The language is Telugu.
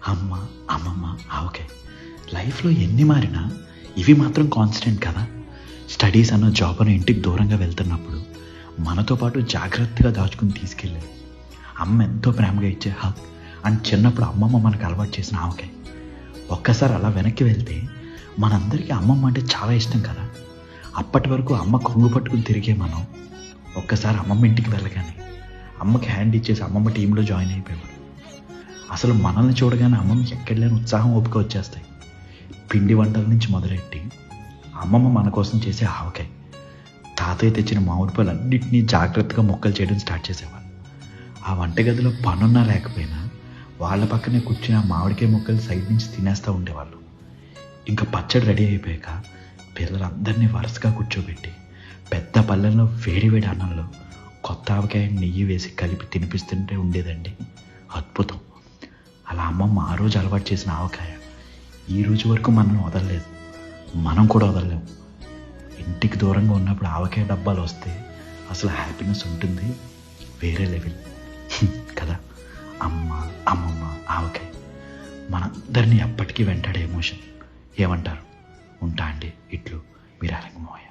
అమ్మ, అమ్మమ్మ, ఆవకాయ. లైఫ్‌లో ఎన్ని మారినా ఇవి మాత్రం కాన్స్టెంట్ కదా! స్టడీస్ అనో, జాబ్ అనో ఇంటికి దూరంగా వెళ్తున్నప్పుడు మనతో పాటు జాగ్రత్తగా దాచుకుని తీసుకెళ్ళేది. అమ్మ ఎంతో ప్రేమగా ఇచ్చే హగ్ అండ్ చిన్నప్పుడు అమ్మమ్మ మనకు అలవాటు చేసిన ఆవకాయ. ఒక్కసారి అలా వెనక్కి వెళ్తే మనందరికీ అమ్మమ్మ అంటే చాలా ఇష్టం కదా! అప్పటి వరకు అమ్మ కొంగు పట్టుకుని తిరిగే మనం ఒక్కసారి అమ్మమ్మ ఇంటికి వెళ్ళగానే అమ్మకి హ్యాండ్ ఇచ్చేసి అమ్మమ్మ టీంలో జాయిన్ అయిపోయేవాడు. అసలు మనల్ని చూడగానే అమ్మమ్మకి ఎక్కడ లేని ఉత్సాహం, ఓపిక వచ్చేస్తాయి. పిండి వంటల నుంచి మొదలెట్టి అమ్మమ్మ మన కోసం చేసే ఆవకాయ, తాతయ్య తెచ్చిన మామిడి పళ్ళు అన్నింటినీ జాగ్రత్తగా ముక్కలు చేయడం స్టార్ట్ చేసేవాళ్ళు. ఆ వంటగదిలో పనున్నా లేకపోయినా వాళ్ళ పక్కనే కూర్చుని ఆ మామిడికాయ ముక్కలు సైడ్ నుంచి తినేస్తూ ఉండేవాళ్ళు. ఇంకా పచ్చడి రెడీ అయిపోయాక పిల్లలందరినీ వరుసగా కూర్చోబెట్టి పెద్ద పళ్ళెంలో వేడి వేడి అన్నంలో కొత్త ఆవకాయ నెయ్యి వేసి కలిపి తినిపిస్తుంటే ఉండేదండి అద్భుతం. అలా అమ్మమ్మ ఆ రోజు అలవాటు చేసిన ఆవకాయ ఈ రోజు వరకు మనం వదలలేదు, మనం కూడా వదలలేము. ఇంటికి దూరంగా ఉన్నప్పుడు ఆవకాయ డబ్బాలు వస్తే అసలు హ్యాపీనెస్ ఉంటుంది వేరే లెవెల్ కదా. అమ్మ, అమ్మమ్మ, ఆవకాయ మనందరినీ ఎప్పటికీ వెంటాడే ఎమోషన్. ఏమంటారు? ఉంటా అండి. ఇట్లు మీ రంగమోయ.